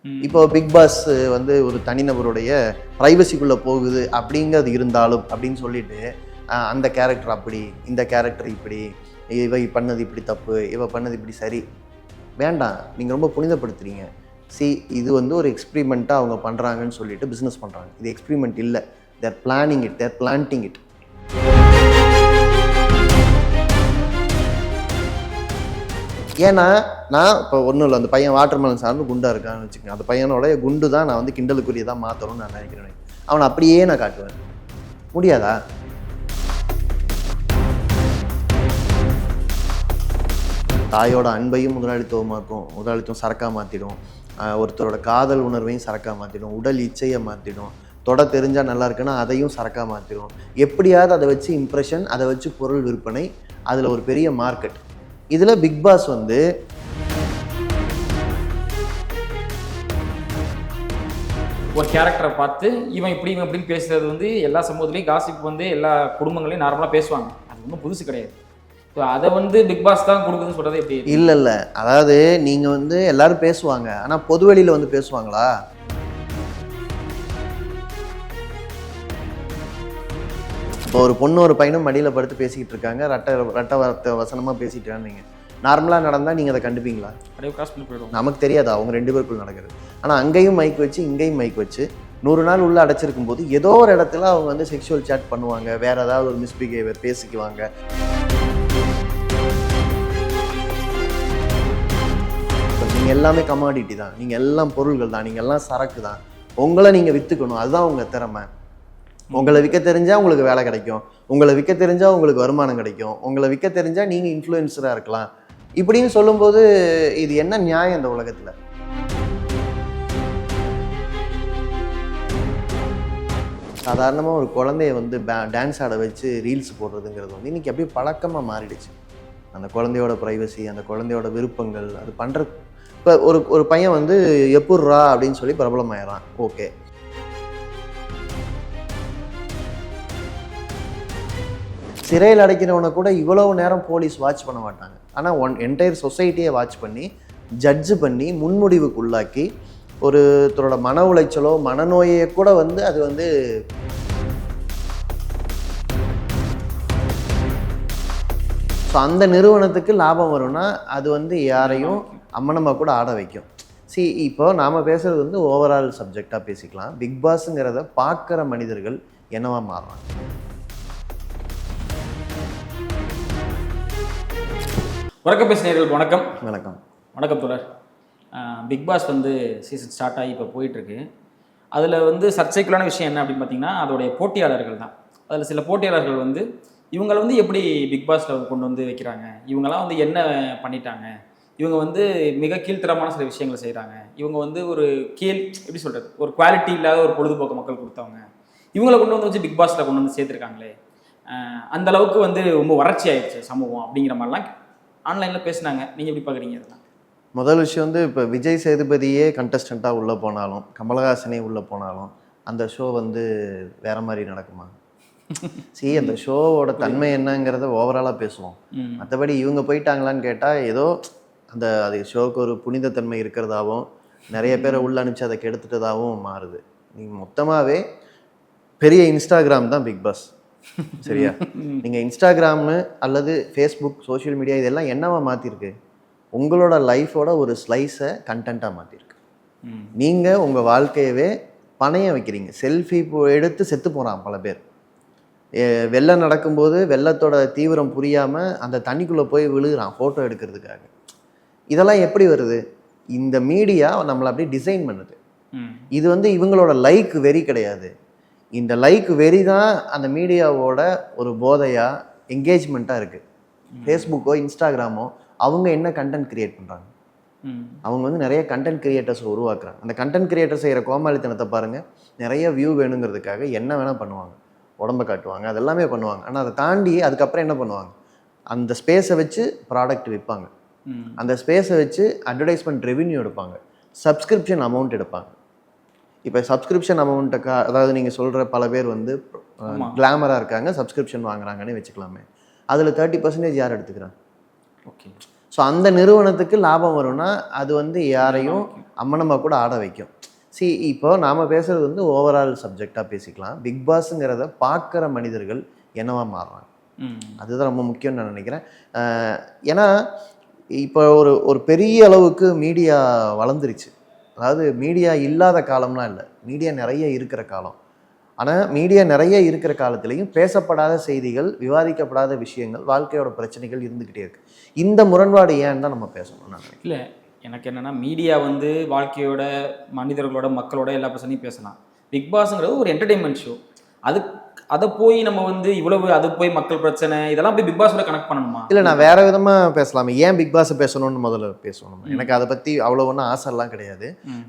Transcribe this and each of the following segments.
இப்போ big pass வந்து ஒரு தனிநபருடைய ப்ரைவசிக்குள்ளே போகுது அப்படிங்கிறது இருந்தாலும் அப்படின்னு சொல்லிட்டு அந்த கேரக்டர் அப்படி, இந்த கேரக்டர் இப்படி, இவ பண்ணது இப்படி தப்பு, இவ பண்ணது இப்படி சரி, வேண்டாம். நீங்கள் ரொம்ப புனிதப்படுத்துறீங்க. இது வந்து ஒரு எக்ஸ்பிரிமெண்ட்டாக அவங்க பண்ணுறாங்கன்னு சொல்லிட்டு பிஸ்னஸ் பண்ணுறாங்க. இது எக்ஸ்பிரிமெண்ட் இல்லை, they're planning it, they're planting it. ஏன்னா நான் இப்போ ஒன்றும் இல்லை, அந்த பையன் வாட்டர் மெலன் சார்ந்து குண்டாக இருக்கான்னு வச்சுக்கோங்க. அந்த பையனோட குண்டு தான் நான் வந்து கிண்டலுக்குரியதாக மாற்றணும்னு நான் நினைக்கிறேன். அவனை அப்படியே நான் காட்டுவேன். முடியாதா? தாயோட அன்பையும் முதலாளித்துவமாக்கும், முதலாளித்துவம் சரக்காக மாற்றிடும். ஒருத்தரோட காதல் உணர்வையும் சரக்காக மாற்றிடும். உடல் இச்சையை மாற்றிடும். தொட தெரிஞ்சால் நல்லா இருக்குன்னா அதையும் சரக்காக மாற்றிடும். எப்படியாவது அதை வச்சு இம்ப்ரெஷன், அதை வச்சு பொருள் விற்பனை, அதில் ஒரு பெரிய மார்க்கெட். இதில் பிக் பாஸ் வந்து ஒரு கேரக்டரை பார்த்து இவன் இப்படின்னு பேசுறது வந்து எல்லா சமூகத்துலேயும் காசிப் வந்து எல்லா குடும்பங்களையும் நார்மலாக பேசுவாங்க. அது ஒன்றும் புதுசு கிடையாது. ஸோ அதை வந்து பிக் பாஸ் தான் கொடுக்குதுன்னு சொல்கிறது எப்படி? இல்லை, அதாவது நீங்கள் வந்து எல்லாரும் பேசுவாங்க, ஆனால் பொதுவெளியில் வந்து பேசுவாங்களா? இப்போ ஒரு பொண்ணு ஒரு பையனும் மடியில் படுத்து பேசிக்கிட்டு இருக்காங்க, ரெட்ட வார்த்தை வசனமாக பேசிட்டு நீங்கள் நார்மலாக நடந்தால் நீங்கள் அதை கண்டுப்பீங்களா? அப்படியே கிராஸ் பண்ணி போயிடும். நமக்கு தெரியாது அவங்க ரெண்டு பேருக்குள்ள நடக்கிறது. ஆனால் அங்கேயும் மைக் வச்சு இங்கேயும் மைக் வச்சு 100 நாள் உள்ளே அடைச்சிருக்கும் போது ஏதோ ஒரு இடத்துல அவங்க வந்து செக்ஷுவல் சேட் பண்ணுவாங்க, வேறு ஏதாவது ஒரு மிஸ்பிஹேவியர் பேசிக்குவாங்க. நீங்கள் எல்லாமே கமாடிட்டி தான், நீங்கள் எல்லாம் பொருள்கள் தான், நீங்கள் எல்லாம் சரக்கு தான். உங்களை நீங்கள் விற்றுக்கணும், அதுதான் உங்கள் திறமை. உங்களை விற்க தெரிஞ்சால் உங்களுக்கு வேலை கிடைக்கும், உங்களை விற்க தெரிஞ்சால் உங்களுக்கு வருமானம் கிடைக்கும், உங்களை விற்க தெரிஞ்சால் நீங்கள் இன்ஃப்ளூயன்ஸராக இருக்கலாம். இப்படின்னு சொல்லும்போது இது என்ன நியாயம் இந்த உலகத்தில்? சாதாரணமாக ஒரு குழந்தைய வந்து டான்ஸ் ஆட வச்சு ரீல்ஸ் போடுறதுங்கிறது வந்து இன்றைக்கி அப்படியே பழக்கமாக மாறிடுச்சு. அந்த குழந்தையோட ப்ரைவசி, அந்த குழந்தையோட விருப்பங்கள், அது பண்ணுறது. இப்போ ஒரு பையன் வந்து எப்புட்றா அப்படின்னு சொல்லி பிரபலமாயிடறான். ஓகே, சிறையில் அடைக்கிறவனை கூட இவ்வளவு நேரம் போலீஸ் வாட்ச் பண்ண மாட்டாங்க. ஆனால் என்டையர் சொசைட்டியை வாட்ச் பண்ணி ஜட்ஜு பண்ணி முன்முடிவுக்கு உள்ளாக்கி ஒருத்தரோட மன உளைச்சலோ மனநோயை கூட வந்து அது வந்து ஸோ அந்த நிறுவனத்துக்கு லாபம் வரும்னா அது வந்து யாரையும் அம்மனமாக கூட ஆட வைக்கும். இப்போ நாம் பேசுகிறது வந்து ஓவரால் சப்ஜெக்டாக பேசிக்கலாம். பிக் பாஸுங்கிறத பார்க்குற மனிதர்கள் என்னவா மாறுறாங்க? வணக்கம் பேசினீர்கள். வணக்கம். வணக்கம். வணக்கம் தோழர். பிக் பாஸ் வந்து சீசன் ஸ்டார்ட் ஆகி இப்போ போயிட்டுருக்கு. அதில் வந்து சர்ச்சைக்குள்ளான விஷயம் என்ன அப்படின்னு பார்த்தீங்கன்னா அதோடைய போட்டியாளர்கள் தான். அதில் சில போட்டியாளர்கள் வந்து இவங்களை வந்து எப்படி பிக் பாஸில் கொண்டு வந்து வைக்கிறாங்க, இவங்கெல்லாம் வந்து என்ன பண்ணிட்டாங்க, இவங்க வந்து மிக கீழ்த்தரமான சில விஷயங்களை செய்கிறாங்க, இவங்க வந்து ஒரு எப்படி சொல்கிறது, ஒரு குவாலிட்டி இல்லாத ஒரு பொழுதுபோக்கு மக்கள் கொடுத்தவங்க, இவங்களை கொண்டு வந்து வச்சு பிக் பாஸில் கொண்டு வந்து சேர்த்துருக்காங்களே, அந்த அளவுக்கு வந்து ரொம்ப வறட்சி ஆயிடுச்சு சமூகம் அப்படிங்கிற மாதிரிலாம் ஆன்லைனில் பேசினாங்க. நீங்கள் எப்படி பார்க்குறீங்க இதெல்லாம்? முதல் விஷயம் வந்து இப்போ விஜய் சேதுபதியே கண்டஸ்டண்ட்டாக உள்ளே போனாலும், கமலஹாசனே உள்ளே போனாலும் அந்த ஷோ வந்து வேறு மாதிரி நடக்குமா? அந்த ஷோவோட தன்மை என்னங்கிறத ஓவராலாக பேசுவோம். மற்றபடி இவங்க போயிட்டாங்களான்னு கேட்டால் ஏதோ அது ஷோவுக்கு ஒரு புனிதத்தன்மை இருக்கிறதாகவும் நிறைய பேரை உள்ள அனுப்பிச்சு அதை கெடுத்துட்டதாகவும் மாறுது. நீங்கள் மொத்தமாகவே பெரிய இன்ஸ்டாகிராம் தான் பிக் பாஸ். சரியா? நீங்கள் இன்ஸ்டாகிராமு அல்லது ஃபேஸ்புக், சோஷியல் மீடியா இதெல்லாம் என்னவா மாற்றிருக்கு? உங்களோட லைஃபோட ஒரு ஸ்லைஸை கண்டென்ட்டாக மாற்றிருக்கு. நீங்கள் உங்கள் வாழ்க்கையவே பணைய வைக்கிறீங்க. செல்ஃபி எடுத்து செத்து போகிறான் பல பேர். வெள்ளம் நடக்கும்போது வெள்ளத்தோட தீவிரம் புரியாமல் அந்த தண்ணிக்குள்ளே போய் விழுகிறான் ஃபோட்டோ எடுக்கிறதுக்காக. இதெல்லாம் எப்படி வருது? இந்த மீடியா நம்மளை அப்படியே டிசைன் பண்ணுது. இது வந்து இவங்களோட லைக் வெறி கிடையாது. இந்த லைக் வெறி தான் அந்த மீடியாவோட ஒரு போதையாக என்கேஜ்மெண்ட்டாக இருக்குது. ஃபேஸ்புக்கோ இன்ஸ்டாகிராமோ அவங்க என்ன கண்டென்ட் கிரியேட் பண்ணுறாங்க? அவங்க வந்து நிறைய கண்டென்ட் கிரியேட்டர்ஸை உருவாக்குறாங்க. அந்த கண்டென்ட் கிரியேட்டர் செய்கிற கோமாளித்தனத்தை பாருங்கள். நிறைய வியூ வேணுங்கிறதுக்காக என்ன வேணால் பண்ணுவாங்க, உடம்பை காட்டுவாங்க, அதெல்லாமே பண்ணுவாங்க. ஆனால் அதை தாண்டி அதுக்கப்புறம் என்ன பண்ணுவாங்க? அந்த ஸ்பேஸை வச்சு ப்ராடக்ட் விற்பாங்க, அந்த ஸ்பேஸை வச்சு அட்வர்டைஸ்மெண்ட் ரெவென்யூ எடுப்பாங்க, சப்ஸ்கிரிப்ஷன் அமௌண்ட் எடுப்பாங்க. இப்போ சப்ஸ்கிரிப்ஷன் அமௌண்ட்டை அதாவது நீங்கள் சொல்கிற பல பேர் வந்து கிளாமராக இருக்காங்க, சப்ஸ்கிரிப்ஷன் வாங்குறாங்கன்னு வச்சுக்கலாமே. அதில் 30% யார் எடுத்துக்கிறாங்க? ஓகே, ஸோ அந்த நிறுவனத்துக்கு லாபம் வரும்னா அது வந்து யாரையும் அம்மனமாக கூட ஆட வைக்கும். இப்போ நாம் பேசுகிறது வந்து ஓவரால் சப்ஜெக்டாக பேசிக்கலாம். பிக் பாஸுங்கிறத பார்க்குற மனிதர்கள் என்னவா மாறுறாங்க, அதுதான் ரொம்ப முக்கியம்னு நான் நினைக்கிறேன். ஏன்னா இப்போ ஒரு பெரிய அளவுக்கு மீடியா வளர்ந்துருச்சு. அதாவது மீடியா இல்லாத காலம்லாம் இல்லை, மீடியா நிறைய இருக்கிற காலம். ஆனால் மீடியா நிறைய இருக்கிற காலத்துலேயும் பேசப்படாத செய்திகள், விவாதிக்கப்படாத விஷயங்கள், வாழ்க்கையோட பிரச்சனைகள் இருந்துக்கிட்டே இருக்கு. இந்த முரண்பாடு ஏன்னு தான் நம்ம பேசணும். நான் இல்லை, எனக்கு என்னென்னா மீடியா வந்து வாழ்க்கையோட, மனிதர்களோட, மக்களோட எல்லா பிரச்சனையும் பேசலாம். பிக் பாஸ்ங்கிறது ஒரு என்டர்டெயின்மெண்ட் ஷோ. அதை போய் நம்ம வந்து இவ்வளவு அது போய் மக்கள் பிரச்சனை இதெல்லாம் போய் பிக் பாஸோட கனெக்ட் பண்ணணுமா? இல்லை, நான் வேற விதமாக பேசலாமே. ஏன் பிக் பாஸை பேசணும்னு முதல்ல பேசணும். எனக்கு அதை பற்றி அவ்வளோ ஒன்றும் ஆசைலாம் கிடையாது.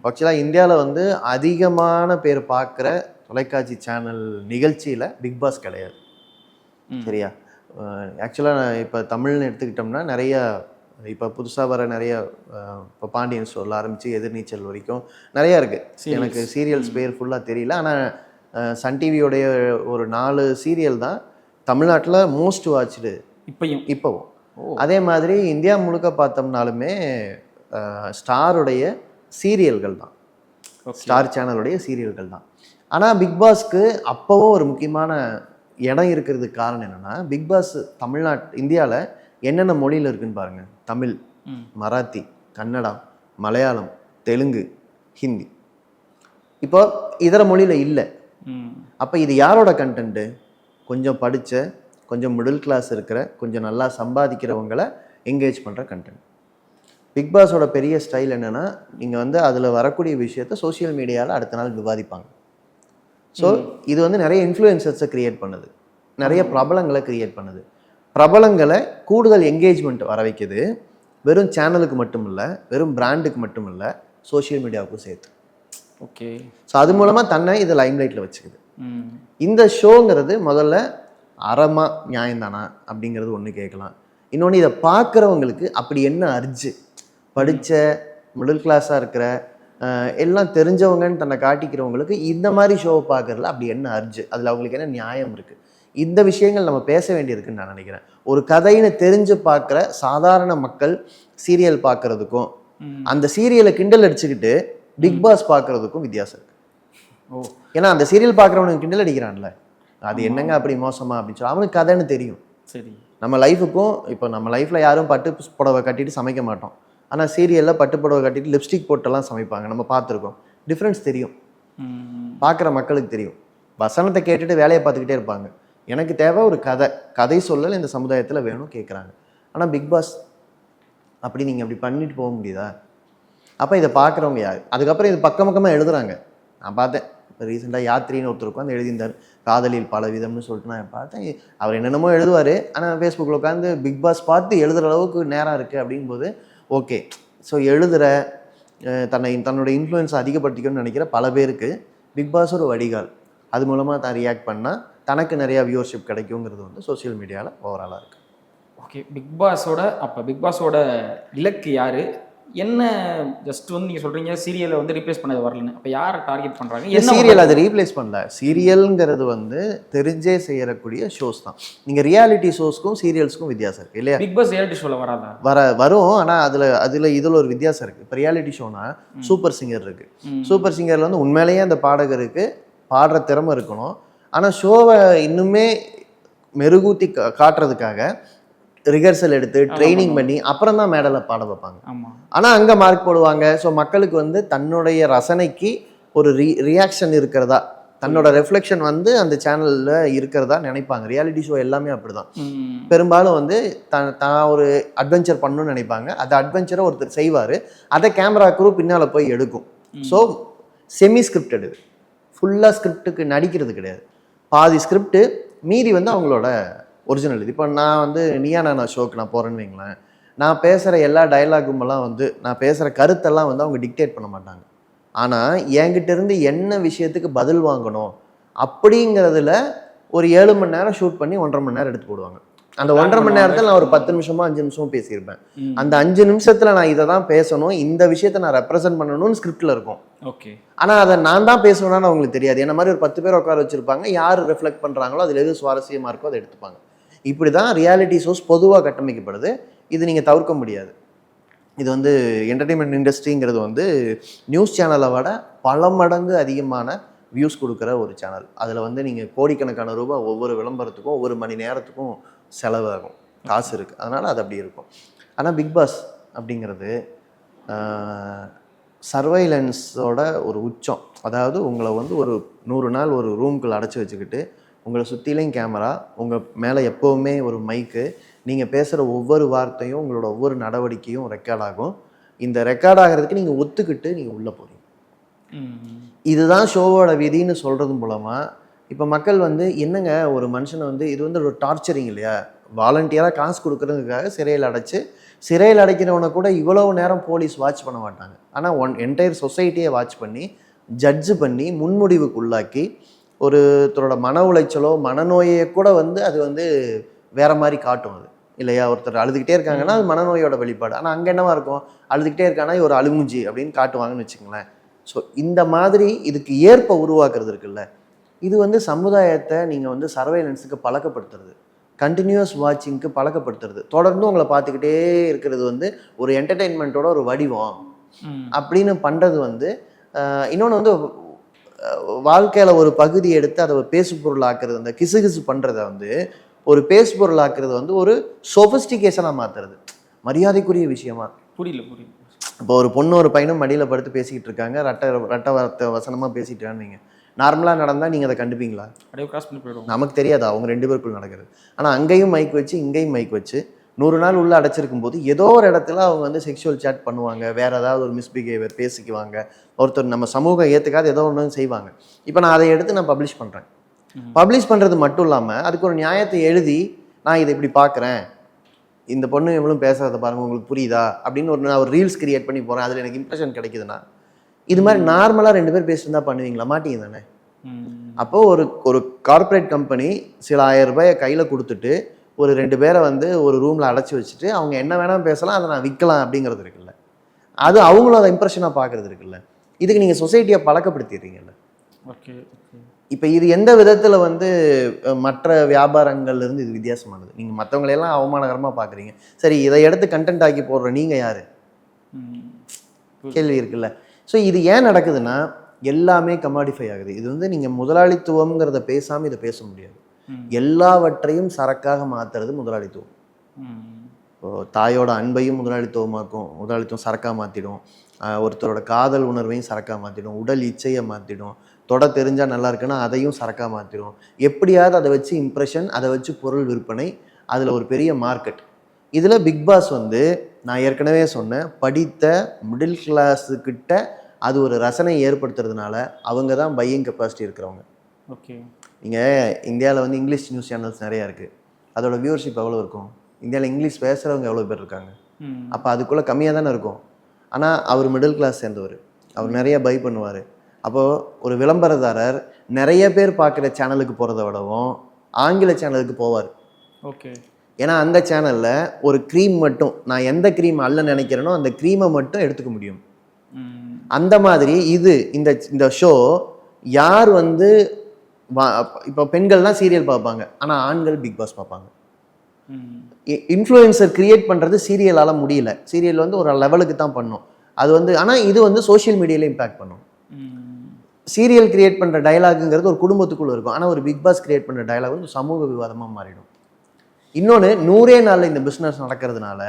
ஆக்சுவலாக இந்தியாவில் வந்து அதிகமான பேர் பார்க்குற தொலைக்காட்சி சேனல் நிகழ்ச்சியில் பிக் பாஸ் கிடையாது. சரியா? ஆக்சுவலாக இப்போ தமிழ்னு எடுத்துக்கிட்டோம்னா நிறையா, இப்போ புதுசாக வர நிறைய, இப்போ பாண்டியன் ஸ்டோரில் ஆரம்பித்து எதிர்நீச்சல் வரைக்கும் நிறையா இருக்குது. எனக்கு சீரியல்ஸ் பேர் ஃபுல்லாக தெரியல. ஆனால் சன் டிவியோடைய ஒரு 4 சீரியல் தான் தமிழ்நாட்டில் மோஸ்ட் வாட்ச்டு இப்போவும். அதே மாதிரி இந்தியா முழுக்க பார்த்தோம்னாலுமே ஸ்டாருடைய சீரியல்கள் தான், ஸ்டார் சேனலுடைய சீரியல்கள் தான். ஆனால் பிக் பாஸ்க்கு அப்போவும் ஒரு முக்கியமான இடம் இருக்கிறதுக்கு காரணம் என்னென்னா, பிக் பாஸ் இந்தியாவில் என்னென்ன மொழியில் இருக்குன்னு பாருங்கள். தமிழ், மராத்தி, கன்னடம், மலையாளம், தெலுங்கு, ஹிந்தி. இப்போ இதர மொழியில் இல்லை. அப்போ இது யாரோட கண்டென்ட்டு? கொஞ்சம் படித்த, கொஞ்சம் மிடில் கிளாஸ் இருக்கிற, கொஞ்சம் நல்லா சம்பாதிக்கிறவங்களை என்கேஜ் பண்ணுற கண்டென்ட். பிக் பாஸோட பெரிய ஸ்டைல் என்னென்னா, நீங்கள் வந்து அதில் வரக்கூடிய விஷயத்த சோஷியல் மீடியாவில் அடுத்த நாள் விவாதிப்பாங்க. ஸோ இது வந்து நிறைய இன்ஃப்ளூயன்சர்ஸை க்ரியேட் பண்ணுது, நிறைய பிரபலங்களை க்ரியேட் பண்ணுது. பிரபலங்களை கூடுதல் என்கேஜ்மெண்ட் வர வைக்குது. வெறும் சேனலுக்கு மட்டும் இல்லை, வெறும் பிராண்டுக்கு மட்டும் இல்லை, சோஷியல் மீடியாவுக்கும் சேர்த்து. ஓகே. ஸோ அது மூலமாக தன்னை இது லைம்லைட்டில் வச்சுக்குது. இந்த ஷோங்கிறது முதல்ல அறமா நியாயம்தானா அப்படிங்கிறது ஒன்று கேட்கலாம். இன்னொன்று, இதை பார்க்குறவங்களுக்கு அப்படி என்ன அர்ஜு, படித்த மிடில் கிளாஸாக இருக்கிற எல்லாம் தெரிஞ்சவங்கன்னு தன்னை காட்டிக்கிறவங்களுக்கு இந்த மாதிரி ஷோவை பார்க்குறதுல அப்படி என்ன அர்ஜு, அதில் அவங்களுக்கு என்ன நியாயம் இருக்குது, இந்த விஷயங்கள் நம்ம பேச வேண்டியிருக்குன்னு நான் நினைக்கிறேன். ஒரு கதைன்னு தெரிஞ்சு பார்க்குற சாதாரண மக்கள் சீரியல் பார்க்குறதுக்கும் அந்த சீரியலை கிண்டல் அடிச்சுக்கிட்டு பிக் பாஸ் பார்க்குறதுக்கும் வித்தியாசம் இருக்குது. ஏன்னா அந்த சீரியல் பார்க்குறவனுக்கு கிண்டல் அடிக்கிறான்ல, அது என்னங்க அப்படி மோசமா அப்படின்னு சொல்லி அவனுக்கு கதைன்னு தெரியும். சரி, நம்ம லைஃபுக்கும், இப்போ நம்ம லைஃப்பில் யாரும் பட்டு புடவை கட்டிட்டு சமைக்க மாட்டோம். ஆனால் சீரியலில் பட்டு புடவை கட்டிட்டு லிப்ஸ்டிக் போட்டெல்லாம் சமைப்பாங்க, நம்ம பார்த்துருக்கோம். டிஃப்ரென்ஸ் தெரியும், பார்க்குற மக்களுக்கு தெரியும். வசனத்தை கேட்டுட்டு வேலையை பார்த்துக்கிட்டே இருப்பாங்க. எனக்கு தேவை ஒரு கதை சொல்லல் இந்த சமுதாயத்தில் வேணும் கேட்குறாங்க. ஆனால் பிக் பாஸ் அப்படி நீங்கள் அப்படி பண்ணிட்டு போக முடியுதா? அப்போ இதை பார்க்குறவங்க யார்? அதுக்கப்புறம் இது பக்கமாக எழுதுறாங்க. நான் பார்த்தேன், இப்போ ரீசெண்டாக யாத்திரின்னு ஒருத்தருக்கும் அந்த எழுதியிருந்தார், காதலில் பல விதம்னு சொல்லிட்டு நான் பார்த்தேன். அவர் என்னென்னமோ எழுதுவார். ஆனால் ஃபேஸ்புக்கில் உட்காந்து பிக் பாஸ் பார்த்து எழுதுகிற அளவுக்கு நேரம் இருக்குது அப்படிங்கும்போது ஓகே. ஸோ எழுதுகிற தன்னோட இன்ஃப்ளூயன்ஸை அதிகப்படுத்திக்கணும்னு நினைக்கிற பல பேருக்கு பிக் பாஸ் ஒரு வடிகால். அது மூலமாக தான் ரியாக்ட் பண்ணால் தனக்கு நிறையா வியூவர்ஷிப் கிடைக்குங்கிறது வந்து சோஷியல் மீடியாவில் ஓவராலாக இருக்குது. ஓகே, பிக் பாஸோட இலக்கு யார், என்ன? ஜஸ்ட் வந்து நீங்கள் சொல்கிறீங்க சீரியலை வந்து ரீப்ளேஸ் பண்ணது வரலன்னு. அப்போ யாரை டார்கெட் பண்ணுறாங்க? என்ன சீரியல் அதை ரீப்ளேஸ் பண்ணல. சீரியல்ங்கிறது வந்து தெரிஞ்சே செய்யக்கூடிய ஷோஸ் தான். நீங்கள் ரியாலிட்டி ஷோஸ்க்கும் சீரியல்ஸ்க்கும் வித்தியாசம் இருக்குது இல்லையா? பிக் பாஸ் ரியாலிட்டி ஷோவில் வராதா? வரும். ஆனால் இதில் ஒரு வித்தியாசம் இருக்குது. இப்போ ரியாலிட்டி ஷோனா சூப்பர் சிங்கர் இருக்குது. சூப்பர் சிங்கரில் வந்து உண்மையிலேயே அந்த பாடகருக்கு பாடுற திறமை இருக்கணும். ஆனால் ஷோவை இன்னுமே மெருகூட்டி காட்டுறதுக்காக ரிஹர்சல் எடுத்து ட்ரைனிங் பண்ணி அப்புறம் தான் மேடலை பாட வைப்பாங்க. ஆனால் அங்கே மார்க் போடுவாங்க. ஸோ மக்களுக்கு வந்து தன்னுடைய ரசனைக்கு ஒரு ரியாக்ஷன் இருக்கிறதா, தன்னோட ரெஃப்ளெக்ஷன் வந்து அந்த சேனலில் இருக்கிறதா நினைப்பாங்க. ரியாலிட்டி ஷோ எல்லாமே அப்படி தான். பெரும்பாலும் வந்து தான் ஒரு அட்வென்ச்சர் பண்ணணும்னு நினைப்பாங்க. அந்த அட்வென்ச்சரை ஒருத்தர் செய்வார், அதை கேமரா குரூ பின்னால் போய் எடுக்கும். ஸோ செமி ஸ்கிரிப்டட், இது ஃபுல்லாக ஸ்கிரிப்டுக்கு நடிக்கிறது கிடையாது. பாதி ஸ்கிரிப்டு, மீதி வந்து அவங்களோட ஒரிஜினல். இப்போ நான் வந்து நீயா நானா ஷோக்கு நான் போகிறேன்னு வைங்களேன், நான் பேசுகிற எல்லா டைலாகுமெல்லாம் வந்து நான் பேசுகிற கருத்தெல்லாம் வந்து அவங்க டிக்டேட் பண்ண மாட்டாங்க. ஆனால் என்கிட்ட இருந்து என்ன விஷயத்துக்கு பதில் வாங்கணும் அப்படிங்கிறதுல ஒரு 7 மணி நேரம் ஷூட் பண்ணி 1.5 மணி நேரம் எடுத்து போடுவாங்க. அந்த 1.5 மணி நேரத்தில் நான் ஒரு 10 நிமிஷமோ 5 நிமிஷமோ பேசியிருப்பேன். அந்த 5 நிமிஷத்தில் நான் இதை தான் பேசணும், இந்த விஷயத்தை நான் ரெப்ரசென்ட் பண்ணணும்னு ஸ்கிரிப்டில் இருக்கும். ஓகே. ஆனால் அதை நான் தான் பேசணும்னு அவங்களுக்கு தெரியாது. என்ன மாதிரி ஒரு 10 பேர் உட்கார வச்சுருப்பாங்க, யார் ரிஃப்ளெக்ட் பண்ணுறாங்களோ அதில் எது சுவாரஸ்யமாக இருக்கோ அதை எடுத்துப்பாங்க. இப்படி தான் ரியாலிட்டி ஷோஸ் பொதுவாக கட்டமைக்கப்படுது. இது நீங்கள் தவிர்க்க முடியாது. இது வந்து என்டர்டெயின்மெண்ட் இண்டஸ்ட்ரிங்கிறது வந்து நியூஸ் சேனலை விட பல மடங்கு அதிகமான வியூஸ் கொடுக்குற ஒரு சேனல். அதில் வந்து நீங்கள் கோடிக்கணக்கான ரூபாய் ஒவ்வொரு விளம்பரத்துக்கும் ஒவ்வொரு மணி நேரத்துக்கும் செலவாகும், காசு இருக்குது. அதனால் அது அப்படி இருக்கும். ஆனால் பிக் பாஸ் அப்படிங்கிறது சர்வைலன்ஸோட ஒரு உச்சம். அதாவது உங்களை வந்து ஒரு 100 நாள் ஒரு ரூம்குள்ளே அடைச்சி வச்சுக்கிட்டு உங்களை சுற்றிலையும் கேமரா, உங்கள் மேலே எப்போவுமே ஒரு மைக்கு, நீங்கள் பேசுகிற ஒவ்வொரு வார்த்தையும் உங்களோட ஒவ்வொரு நடவடிக்கையும் ரெக்கார்ட் ஆகும். இந்த ரெக்கார்ட் ஆகிறதுக்கு நீங்கள் ஒத்துக்கிட்டு நீங்கள் உள்ளே போகிறீங்க. இதுதான் ஷோவோட விதின்னு சொல்கிறது மூலமாக இப்போ மக்கள் வந்து என்னங்க ஒரு மனுஷனை வந்து இது வந்து ஒரு டார்ச்சரிங் இல்லையா? வாலண்டியராக காசு கொடுக்குறதுக்காக சிறையில் அடைக்கிறவனை கூட இவ்வளவு நேரம் போலீஸ் வாட்ச் பண்ண மாட்டாங்க. ஆனால் என்டையர் சொசைட்டியை வாட்ச் பண்ணி ஜட்ஜு பண்ணி முன்முடிவுக்கு உள்ளாக்கி ஒருத்தரோட மன உளைச்சலோ மனநோயை கூட வந்து அது வந்து வேற மாதிரி காட்டும். அது இல்லையா? ஒருத்தர் அழுதுகிட்டே இருக்காங்கன்னா அது மனநோயோட வெளிப்பாடு. ஆனால் அங்கே என்னவா இருக்கும்? அழுதுகிட்டே இருக்கானா ஒரு அழுமுஞ்சி அப்படின்னு காட்டுவாங்கன்னு வச்சுக்கோங்களேன். ஸோ இந்த மாதிரி இதுக்கு ஏற்ப உருவாக்குறது இருக்குல்ல, இது வந்து சமுதாயத்தை நீங்கள் வந்து சர்வைலன்ஸுக்கு பழக்கப்படுத்துறது, கண்டினியூஸ் வாட்சிங்க்கு பழக்கப்படுத்துறது, தொடர்ந்து உங்களை பார்த்துக்கிட்டே இருக்கிறது வந்து ஒரு என்டர்டெயின்மெண்ட்டோட ஒரு வடிவம் அப்படின்னு பண்ணுறது வந்து இன்னொன்று வந்து வாழ்க்கையில் ஒரு பகுதி எடுத்து அதை ஒரு பேசு பொருள் ஆக்குறது, அந்த கிசுகிசு பண்ணுறதை வந்து ஒரு பேசு பொருள் ஆக்குறது வந்து ஒரு சொஃபிஸ்டிகேஷனாக மாற்றுறது, மரியாதைக்குரிய விஷயமா. புரியல. இப்போ ஒரு பொண்ணு ஒரு பையனும் மடியில் படுத்து பேசிக்கிட்டு இருக்காங்க, ரெட்ட வார்த்தை வசனமாக பேசிட்டான்னு நீங்கள் நார்மலாக நடந்தால் நீங்கள் அதை கண்டுப்பீங்களா? அப்படியே கிராஸ் பண்ணி போயிடுவோம். நமக்கு தெரியாது அவங்க 2 பேருக்குள்ள நடக்கிறது. ஆனால் அங்கேயும் மைக் வச்சு இங்கேயும் மைக் வச்சு 100 நாள் உள்ளே அடைச்சிருக்கும் போது ஏதோ ஒரு இடத்துல அவங்க வந்து செக்ஷுவல் சேட் பண்ணுவாங்க, வேறு ஏதாவது ஒரு மிஸ்பிஹேவியர் பேசிக்குவாங்க, ஒருத்தர் நம்ம சமூகம் ஏற்றுக்காத ஏதோ ஒன்று செய்வாங்க. இப்போ நான் அதை எடுத்து நான் பப்ளிஷ் பண்ணுறேன். பப்ளிஷ் பண்ணுறது மட்டும் இல்லாமல் அதுக்கு ஒரு நியாயத்தை எழுதி நான் இதை இப்படி பார்க்குறேன், இந்த பொண்ணு எவ்வளோ பேசுகிறத பாருங்கள் உங்களுக்கு புரியுதா அப்படின்னு நான் ஒரு ரீல்ஸ் கிரியேட் பண்ணி போகிறேன், அதில் எனக்கு இம்ப்ரெஷன் கிடைக்குதுன்னா இது மாதிரி நார்மலாக 2 பேர் பேசியிருந்தா பண்ணுவீங்களா? மாட்டீங்க தானே. அப்போது ஒரு கார்ப்பரேட் கம்பெனி சில 1000 ரூபாயை கையில் கொடுத்துட்டு ஒரு 2 பேரை வந்து ஒரு ரூமில் அடைச்சி வச்சுட்டு அவங்க என்ன வேணால் பேசலாம், அதை நான் விற்கலாம் அப்படிங்கிறது இருக்குல்ல, அது அவங்களும் அதை இம்ப்ரெஷனாக பார்க்குறது இருக்குல்ல. இதுக்கு நீங்கள் சொசைட்டியை பழக்கப்படுத்திடுறீங்கல்ல. ஓகே. இப்போ இது எந்த விதத்தில் வந்து மற்ற வியாபாரங்கள்லேருந்து இது வித்தியாசமானது? நீங்கள் மற்றவங்களையெல்லாம் அவமானகரமாக பார்க்குறீங்க, சரி இதை எடுத்து கண்டென்ட் ஆக்கி போடுற நீங்கள் யார்? கேள்வி இருக்குல்ல. ஸோ இது ஏன் நடக்குதுன்னா எல்லாமே கமாடிஃபை ஆகுது. இது வந்து நீங்கள் முதலாளித்துவம்ங்கிறத பேசாமல் இதை பேச முடியாது. எல்லாவற்றையும் சரக்காக மாற்றுறது முதலாளித்துவம். இப்போது தாயோட அன்பையும் முதலாளித்துவம் சரக்காக மாற்றிடும், ஒருத்தரோட காதல் உணர்வையும் சரக்காக மாற்றிடும், உடல் இச்சையை மாற்றிடும், தொட தெரிஞ்சால் நல்லா இருக்குன்னா அதையும் சரக்காக மாற்றிடும். எப்படியாவது அதை வச்சு இம்ப்ரெஷன், அதை வச்சு பொருள் விற்பனை, அதில் ஒரு பெரிய மார்க்கெட். இதில் பிக் பாஸ் வந்து நான் ஏற்கனவே சொன்னேன், படித்த மிடில் கிளாஸுக்கிட்ட அது ஒரு ரசனை ஏற்படுத்துறதுனால அவங்க தான் பையிங் கெப்பாசிட்டி இருக்கிறவங்க. ஓகே. நீங்கள் இந்தியாவில் வந்து இங்கிலீஷ் நியூஸ் சேனல்ஸ் நிறையா இருக்குது, அதோட வியூவர்ஷிப் எவ்வளோ இருக்கும்? இந்தியாவில் இங்கிலீஷ் பேசுகிறவங்க எவ்வளோ பேர் இருக்காங்க? அப்போ அதுக்குள்ளே கம்மியாக தானே இருக்கும். ஆனால் அவர் மிடில் கிளாஸ் சேர்ந்தவர், அவர் நிறைய பை பண்ணுவார். அப்போது ஒரு விளம்பரதாரர் நிறைய பேர் பார்க்குற சேனலுக்கு போகிறத விடவும் ஆங்கில சேனலுக்கு போவார். ஓகே. ஏன்னா அந்த சேனலில் ஒரு க்ரீம் மட்டும், நான் எந்த க்ரீம் அல்ல நினைக்கிறேனோ அந்த க்ரீமை மட்டும் எடுத்துக்க முடியும். அந்த மாதிரி இந்த ஷோ யார் வந்து இப்போ பெண்கள்லாம் சீரியல் பார்ப்பாங்க, ஆனால் ஆண்கள் பிக் பாஸ் பார்ப்பாங்க. இன்ஃப்ளூயன்சர் கிரியேட் பண்ணுறது சீரியலால் முடியல, சீரியல் வந்து ஒரு லெவலுக்கு தான் பண்ணும் அது வந்து. ஆனால் இது வந்து சோஷியல் மீடியாவில் இம்பேக்ட் பண்ணும். சீரியல் கிரியேட் பண்ணுற டைலாகுங்கிறது ஒரு குடும்பத்துக்குள்ளே இருக்கும், ஆனால் ஒரு பிக் பாஸ் கிரியேட் பண்ணுற டைலாக் வந்து சமூக விவாதமாக மாறிடும். இன்னொன்று 100 நாளில் இந்த பிஸ்னஸ் நடக்கிறதுனால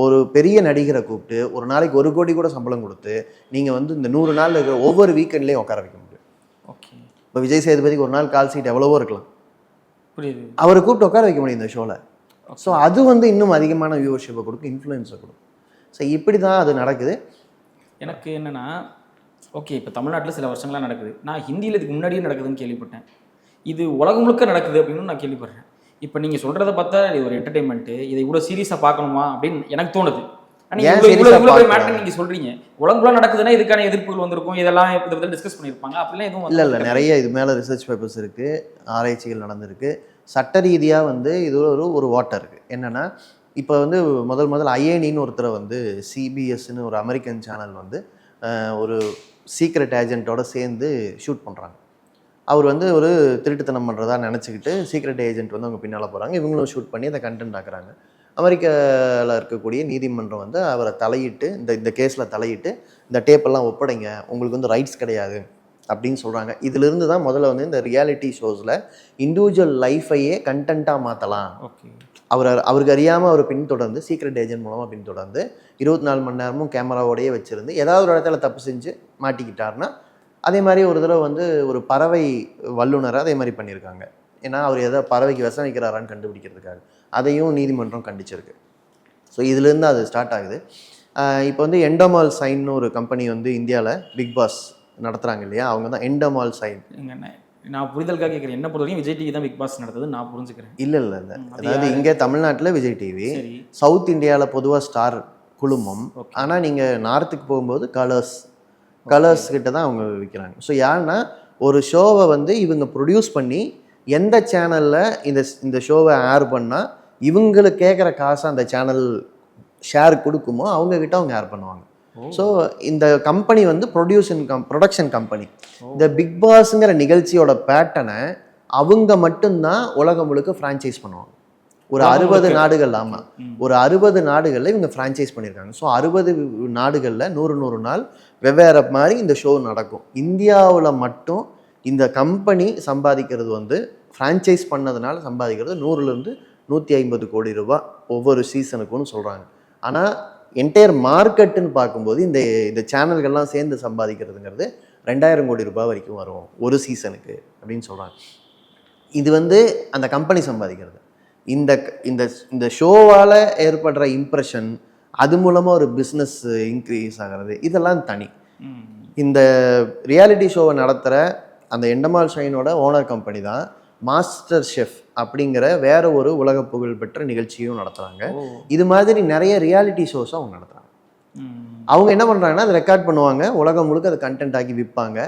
ஒரு பெரிய நடிகரை கூப்பிட்டு ஒரு நாளைக்கு 1 கோடி கூட சம்பளம் கொடுத்து நீங்கள் வந்து இந்த 100 நாளில் இருக்கிற ஒவ்வொரு வீக்கெண்ட்லேயும் உட்கார வைக்க முடியும். ஓகே. இப்போ விஜய் சேதுபதிக்கு ஒரு நாள் கால் சீட் எவ்வளவோ இருக்கலாம், புரியுது, அவரை கூப்பிட்டு உட்கார வைக்க முடியும் இந்த ஷோவில். ஸோ அது வந்து இன்னும் அதிகமான வியூவர்ஷிப்பை கொடுக்கும், இன்ஃப்ளூயன்ஸை கொடுக்கும். ஸோ இப்படி தான் அது நடக்குது. எனக்கு என்னென்னா ஓகே, இப்போ தமிழ்நாட்டில் சில வருஷங்களாக நடக்குது, நான் ஹிந்தியில் இதுக்கு முன்னாடியே நடக்குதுன்னு கேள்விப்பட்டேன், இது உலகம் முழுக்க நடக்குது அப்படின்னு நான் கேள்விப்படுறேன். இப்போ நீங்கள் சொல்கிறத பார்த்தா இது ஒரு என்டர்டெயின்மெண்ட்டு, இதை இவ்வளோ சீரியஸாக பார்க்கணுமா அப்படின்னு எனக்கு தோணுது. மேட்டர் நீங்கள் சொல்கிறீங்க உலகம்லாம் நடக்குதுன்னா இதுக்கான எதிர்ப்புகள் வந்திருக்கும், இதெல்லாம் இதை பற்றி டிஸ்கஸ் பண்ணியிருப்பாங்க, அப்படிலாம் எதுவும் இல்லை. நிறைய இது மேலே ரிசர்ச் பேப்பர்ஸ் இருக்குது, ஆராய்ச்சிகள் நடந்திருக்கு. சட்ட ரீதியாக வந்து இது ஒரு வாட்டர் இருக்குது. என்னென்னா இப்போ வந்து முதல் ஐஏனின்னு ஒருத்தரை வந்து சிபிஎஸ்ன்னு ஒரு அமெரிக்கன் சேனல் வந்து ஒரு சீக்ரெட் ஏஜென்ட்டோட சேர்ந்து ஷூட் பண்ணுறாங்க. அவர் வந்து ஒரு திருட்டுத்தனம் பண்ணுறதா நினச்சிக்கிட்டு சீக்ரெட் ஏஜென்ட் வந்து அவங்க பின்னால் போகிறாங்க, இவங்களும் ஷூட் பண்ணி அதை கண்டென்ட் ஆக்குறாங்க. அமெரிக்காவில் இருக்கக்கூடிய நீதிமன்றம் வந்து அவரை தலையிட்டு இந்த கேஸில் தலையிட்டு இந்த டேப்பெல்லாம் ஒப்படைங்க, உங்களுக்கு வந்து ரைட்ஸ் கிடையாது அப்படின்னு சொல்கிறாங்க. இதிலிருந்து தான் முதல்ல வந்து இந்த ரியாலிட்டி ஷோஸில் இண்டிவிஜுவல் லைஃபையே கண்டென்ட்டாக மாற்றலாம். ஓகே. அவருக்கு அறியாமல் அவர் பின்தொடர்ந்து சீக்ரெட் ஏஜென்ட் மூலமாக பின்தொடர்ந்து 24 மணி நேரமும் கேமராவோடையே வச்சுருந்து ஏதாவது ஒரு இடத்துல தப்பு செஞ்சு மாட்டிக்கிட்டாருன்னா, அதே மாதிரி ஒரு தடவை வந்து ஒரு பறவை வல்லுநரை அதே மாதிரி பண்ணியிருக்காங்க. ஏன்னா அவர் எதாவது பறவைக்கு விஷம் வைக்கிறாரான்னு கண்டுபிடிக்கிறதுக்காக அதையும் நீதிமன்றம் கண்டிச்சிருக்கு. ஸோ இதுலேருந்து அது ஸ்டார்ட் ஆகுது. இப்போ வந்து எண்டோமால் சைன்னு ஒரு கம்பெனி வந்து இந்தியாவில் பிக் பாஸ் நடத்துகிறாங்க இல்லையா, அவங்க தான் எண்டோமால் சைன். நான் புரிதலுக்காக கேட்குறேன். என்ன பொறுத்த வரைக்கும் விஜய் டிவி தான் பிக் பாஸ் நடத்துது, நான் புரிஞ்சுக்கிறேன். இல்லை அதாவது இங்கே தமிழ்நாட்டில் விஜய் டிவி, சவுத் இந்தியாவில் பொதுவாக ஸ்டார் குழுமம். ஆனால் நீங்கள் நார்த்துக்கு போகும்போது கலர்ஸ் கிட்ட தான் அவங்க விற்கிறாங்க. ஸோ யாருன்னா ஒரு ஷோவை வந்து இவங்க ப்ரொடியூஸ் பண்ணி எந்த சேனலில் இந்த ஷோவை ஏர் பண்ணால் இவங்களுக்கு கேட்குற காசை அந்த சேனல் ஷேர் கொடுக்குமோ அவங்கக்கிட்ட அவங்க ஏர் பண்ணுவாங்க. ஸோ இந்த கம்பெனி வந்து ப்ரொடக்ஷன் கம்பெனி. இந்த பிக் பாஸுங்கிற நிகழ்ச்சியோட பேட்டனை அவங்க மட்டும்தான் உலகம் முழுக்க ஃப்ரான்ச்சைஸ் பண்ணுவாங்க. ஒரு 60 நாடுகள், ஆமாம், ஒரு 60 நாடுகளில் இவங்க ஃப்ரான்ச்சைஸ் பண்ணியிருக்காங்க. ஸோ 60 நாடுகளில் 100 நாள் வெவ்வேறு மாதிரி இந்த ஷோ நடக்கும். இந்தியாவில் மட்டும் இந்த கம்பெனி சம்பாதிக்கிறது வந்து ஃப்ரான்ச்சைஸ் பண்ணதுனால சம்பாதிக்கிறது 100 to 150 கோடி ரூபாய் ஒவ்வொரு சீசனுக்குன்னு சொல்கிறாங்க. ஆனால் என்டையர் மார்க்கெட்டுன்னு பார்க்கும்போது இந்த சேனல்கள்லாம் சேர்ந்து சம்பாதிக்கிறதுங்கிறது 2000 கோடி ரூபாய் வரைக்கும் வரும் ஒரு சீசனுக்கு அப்படின்னு சொல்கிறாங்க. இது வந்து அந்த கம்பெனி சம்பாதிக்கிறது. இந்த ஷோவால் ஏற்படுற இம்ப்ரெஷன், அது மூலமாக ஒரு பிஸ்னஸ் இன்க்ரீஸ் ஆகிறது, இதெல்லாம் தனி. இந்த ரியாலிட்டி ஷோவை நடத்துகிற அந்த எண்டமால் ஷைனோட ஓனர் கம்பெனி தான் மாஸ்டர் ஷெஃப் அப்படிங்கிற வேற ஒரு உலக புகழ் பெற்ற நிகழ்ச்சியும் நடத்துகிறாங்க. இது மாதிரி நிறைய ரியாலிட்டி ஷோஸும் அவங்க நடத்துகிறாங்க. அவங்க என்ன பண்ணுறாங்கன்னா அதை ரெக்கார்ட் பண்ணுவாங்க, உலகம் முழுக்க அதை கண்டென்ட் ஆக்கி விற்பாங்க.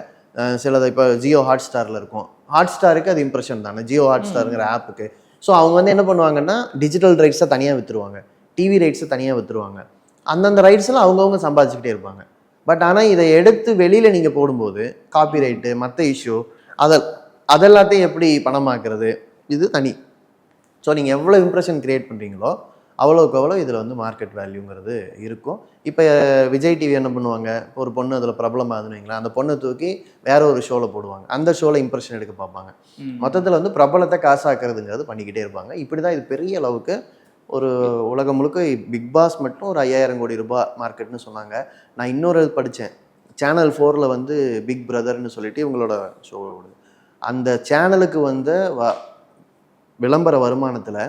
சிலது இப்போ ஜியோ ஹாட்ஸ்டாரில் இருக்கும், ஹாட்ஸ்டாருக்கு அது இம்ப்ரெஷன் தானே, ஜியோ ஹாட்ஸ்டாருங்கிற ஆப்புக்கு. ஸோ அவங்க வந்து என்ன பண்ணுவாங்கன்னா டிஜிட்டல் ரைட்ஸை தனியாக விற்றுருவாங்க, டிவி ரைட்ஸை தனியாக விற்றுருவாங்க. அந்தந்த ரைட்ஸில் அவங்கவுங்க சம்பாதிச்சுக்கிட்டே இருப்பாங்க. பட் ஆனால் இதை எடுத்து வெளியில் நீங்கள் போடும்போது காப்பி ரைட்டு, மற்ற இஷ்யூ, அதெல்லாத்தையும் எப்படி பணமாக்குறது, இது தனி. ஸோ நீங்கள் எவ்வளோ இம்ப்ரெஷன் க்ரியேட் பண்ணுறீங்களோ அவ்வளோக்கு அவ்வளோ இதில் வந்து மார்க்கெட் வேல்யூங்கிறது இருக்கும். இப்போ விஜய் டிவி என்ன பண்ணுவாங்க, ஒரு பொண்ணு அதில் பிரபலம் ஆகுதுன்னு வைங்களேன், அந்த பொண்ணை தூக்கி வேற ஒரு ஷோவில் போடுவாங்க, அந்த ஷோவில் இம்ப்ரெஷன் எடுக்க பார்ப்பாங்க. மொத்தத்தில் வந்து பிரபலத்தை காசாக்குறதுங்கிறது பண்ணிக்கிட்டே இருப்பாங்க. இப்படி தான் இது பெரிய அளவுக்கு ஒரு உலகம் முழுக்க பிக் பாஸ் மட்டும் ஒரு 5000 கோடி ரூபாய் மார்க்கெட்னு சொன்னாங்க. நான் இன்னொரு படித்தேன், சேனல் 4 வந்து பிக் பிரதர்னு சொல்லிட்டு இவங்களோட ஷோ, அந்த சேனலுக்கு வந்து விளம்பர வருமானத்தில்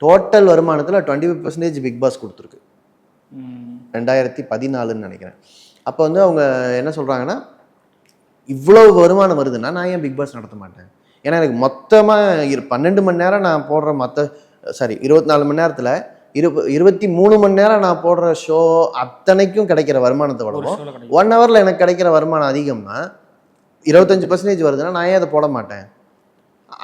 டோட்டல் வருமானத்தில் 25% பிக் பாஸ் கொடுத்துருக்கு. 2014 நினைக்கிறேன். அப்போ வந்து அவங்க என்ன சொல்கிறாங்கன்னா, இவ்வளோ வருமானம் வருதுன்னா நான் ஏன் பிக் பாஸ் நடத்த மாட்டேன்? ஏன்னா எனக்கு மொத்தமாக 12 மணி நேரம் நான் போடுற 24 மணி நேரத்தில் 23 மணி நேரம் நான் போடுற ஷோ அத்தனைக்கும் கிடைக்கிற வருமானத்தை விடவும் 1 ஹவரில் எனக்கு கிடைக்கிற வருமானம் அதிகம்னா 25% வருதுன்னா நான் ஏன் அதை போட மாட்டேன்?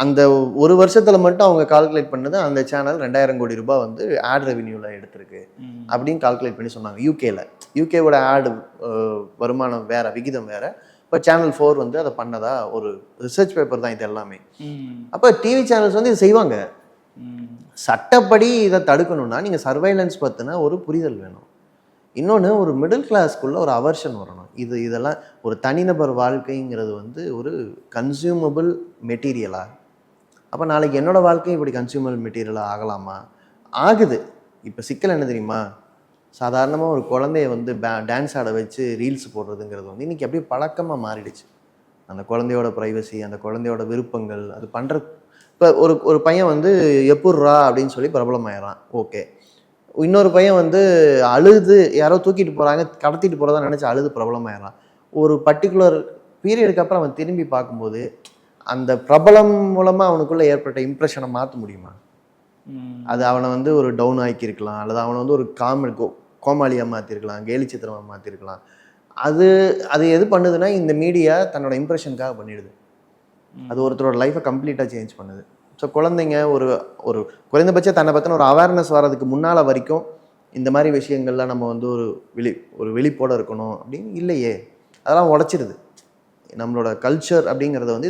அந்த ஒரு வருஷத்தில் மட்டும் அவங்க கால்குலேட் பண்ணது அந்த சேனல் 2000 கோடி ரூபாய் வந்து ஆட் ரெவென்யூவில் எடுத்திருக்கு அப்படின்னு கால்குலேட் பண்ணி சொன்னாங்க. யூகேவோட ஆடு வருமானம் வேற, விகிதம் வேற. இப்போ சேனல் 4 வந்து அதை பண்ணதா ஒரு ரிசர்ச் பேப்பர் தான் இது எல்லாமே. அப்போ டிவி சேனல்ஸ் வந்து இது செய்வாங்க. சட்டப்படி இதை தடுக்கணும்னா நீங்கள் சர்வைலன்ஸ் பற்றின ஒரு புரிதல் வேணும். இன்னொன்று, ஒரு மிடில் கிளாஸ்க்குள்ளே ஒரு அவர்ஷன் வரணும். இதெல்லாம் ஒரு தனிநபர் வாழ்க்கைங்கிறது வந்து ஒரு கன்சியூமபிள் மெட்டீரியலா? அப்போ நாளைக்கு என்னோடய வாழ்க்கை இப்படி கன்சியூமபிள் மெட்டீரியலாக ஆகலாமா? ஆகுது. இப்போ சிக்கல் என்ன தெரியுமா? சாதாரணமாக ஒரு குழந்தைய வந்து டான்ஸ் ஆட வச்சு ரீல்ஸ் போடுறதுங்கிறது வந்து இன்றைக்கி அப்படியே பழக்கமாக மாறிடுச்சு. அந்த குழந்தையோட ப்ரைவசி, அந்த குழந்தையோட விருப்பங்கள், அது பண்ணுற. இப்போ ஒரு பையன் வந்து எப்புட்றா அப்படின்னு சொல்லி பிரபலமாயிடறான், ஓகே. இன்னொரு பையன் வந்து அழுது யாரோ தூக்கிட்டு போகிறாங்க, கடத்திட்டு போகிறதா நினச்சி அழுது பிரபலமாயிடறான். ஒரு பர்டிகுலர் பீரியடுக்கு அப்புறம் அவன் திரும்பி பார்க்கும்போது அந்த பிரபலம் மூலமாக அவனுக்குள்ளே ஏற்பட்ட இம்ப்ரெஷனை மாற்ற முடியுமா? அது அவனை வந்து ஒரு டவுன் ஆக்கியிருக்கலாம், அல்லது அவனை வந்து ஒரு கோமாளியாக மாற்றிருக்கலாம், கேலி சித்திரமாக மாற்றிருக்கலாம். அது எது பண்ணுதுன்னா இந்த மீடியா தன்னோட இம்ப்ரெஷனுக்காக பண்ணிடுது. அது ஒருத்தரோட லைஃப்பை கம்ப்ளீட்டாக சேஞ்ச் பண்ணுது. ஸோ குழந்தைங்க ஒரு குறைந்தபட்சம் தன்னை பற்றின ஒரு அவேர்னஸ் வர்றதுக்கு முன்னால் வரைக்கும் இந்த மாதிரி விஷயங்கள்லாம் நம்ம வந்து ஒரு விழிப்போடு இருக்கணும் அப்படின்னு இல்லையே, அதெல்லாம் உடச்சிடுது. நம்மளோட கல்ச்சர் அப்படிங்கிறத வந்து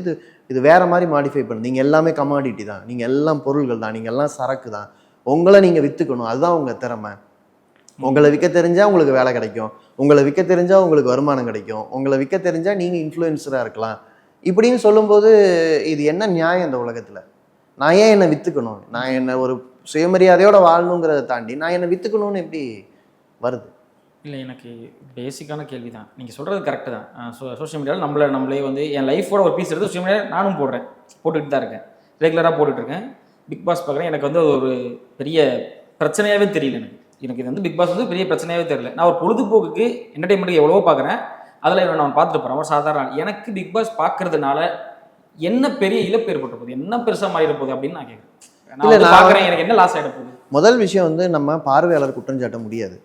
இது வேறு மாதிரி மாடிஃபை பண்ணுது. நீங்கள் எல்லாமே கமாடிட்டி தான், நீங்கள் எல்லாம் பொருள்கள் தான், நீங்கள் எல்லாம் சரக்கு தான். உங்களை நீங்கள் விற்றுக்கணும், அதுதான் உங்கள் திறமை. உங்களை விற்க தெரிஞ்சால் உங்களுக்கு வேலை கிடைக்கும், உங்களை விற்க தெரிஞ்சால் உங்களுக்கு வருமானம் கிடைக்கும், உங்களை விற்க தெரிஞ்சால் நீங்கள் இன்ஃப்ளூயன்சராக இருக்கலாம் இப்படின்னு சொல்லும்போது இது என்ன நியாயம் இந்த உலகத்தில்? நான் ஏன் என்னை விற்றுக்கணும்? நான் என்னை ஒரு சுயமரியாதையோட வாழணுங்கிறத தாண்டி நான் என்னை விற்றுக்கணும்னு எப்படி வருது? இல்லை, எனக்கு பேசிக்கான கேள்வி தான். நீங்கள் சொல்கிறது கரெக்டு தான். சோஷியல் மீடியாவில் நம்மளே வந்து என் லைஃபோட ஒரு பீஸ் எடுத்து சோஷியல் மீடியா நானும் போட்டுக்கிட்டு தான் இருக்கேன், ரெகுலராக போட்டுட்ருக்கேன். பிக் பாஸ் பார்க்குறேன், எனக்கு வந்து அது ஒரு பெரிய பிரச்சனையாகவே தெரியல. எனக்கு இது வந்து பிக் பாஸ் வந்து பெரிய பிரச்சனையாகவே தெரியல. நான் ஒரு பொழுதுபோக்குக்கு என்டர்டைன்மெண்ட்டுக்கு எவ்வளவோ பார்க்குறேன், அதில் நான் பார்த்துட்டு போகிறேன் ஒரு சாதாரண. எனக்கு பிக் பாஸ் பார்க்கறதுனால என்ன பெரிய இழப்பு ஏற்பட்டு போகுது, என்ன பெருசாக மாறிட போகுது அப்படின்னு நான் கேட்குறேன். நான் பார்க்குறேன், எனக்கு என்ன லாஸ் ஆகிட போகுது? முதல் விஷயம் வந்து நம்ம பார்வையாளர் குற்றம் சாட்ட முடியாது,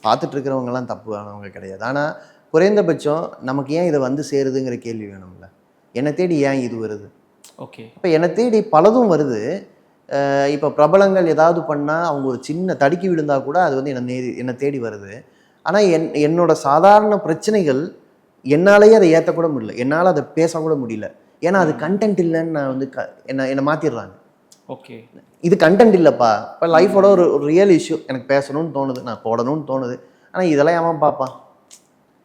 பார்த்துட்டு இருக்கிறவங்கலாம் தப்பு ஆனவங்க கிடையாது. ஆனால் குறைந்தபட்சம் நமக்கு ஏன் இதை வந்து சேருதுங்கிற கேள்வி வேணும்ல. என்னை தேடி ஏன் இது வருது? ஓகே, இப்போ என்னை தேடி பலதும் வருது. இப்போ பிரபலங்கள் ஏதாவது பண்ணால் அவங்க ஒரு சின்ன தடுக்கி விழுந்தால் கூட அது வந்து என்னை தேடி வருது. ஆனால் என்னோட சாதாரண பிரச்சனைகள் என்னாலேயே அதை ஏற்றக்கூட முடியல, என்னால் அதை பேசக்கூட முடியல. ஏன்னா அது கண்டென்ட் இல்லைன்னு நான் வந்து என்னை மாற்றிடுறாங்க. ஓகே, இது கண்டென்ட் இல்லைப்பா, இப்போ லைஃபோட ஒரு ரியல் இஷ்யூ எனக்கு பேசணும்னு தோணுது, நான் போடணும்னு தோணுது. ஆனால் இதெல்லாம் ஏன் பார்ப்பான்?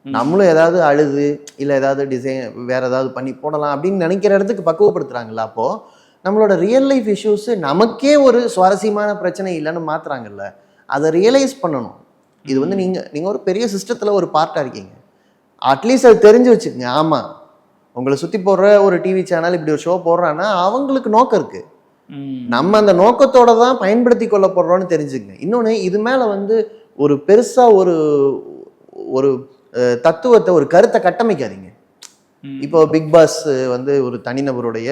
நம்மளும் ஏதாவது அழுது இல்லை ஏதாவது டிசைன் வேறு ஏதாவது பண்ணி போடலாம் அப்படின்னு நினைக்கிற இடத்துக்கு பக்குவப்படுத்துகிறாங்கல்ல. அப்போது நம்மளோட ரியல் லைஃப் இஷ்யூஸு நமக்கே ஒரு சுவாரஸ்யமான பிரச்சனை இல்லைன்னு மாற்றுறாங்கல்ல. அதை ரியலைஸ் பண்ணணும். இது வந்து நீங்கள் ஒரு பெரிய சிஸ்டத்தில் ஒரு பார்ட்டாக இருக்கீங்க, அட்லீஸ்ட் அது தெரிஞ்சு வச்சுக்கோங்க. ஆமாம், உங்களை சுற்றி போடுற ஒரு டிவி சேனல் இப்படி ஒரு ஷோ போடுறான்னா அவங்களுக்கு நோக்கம் இருக்குது, நம்ம அந்த நோக்கத்தோட தான் பயன்படுத்தி கொள்ளப்படுறோன்னு தெரிஞ்சுக்கங்க. இன்னொன்று, இது மேலே வந்து ஒரு பெருசாக ஒரு தத்துவத்தை ஒரு கருத்தை கட்டமைக்காதீங்க. இப்போ பிக் பாஸ் வந்து ஒரு தனிநபருடைய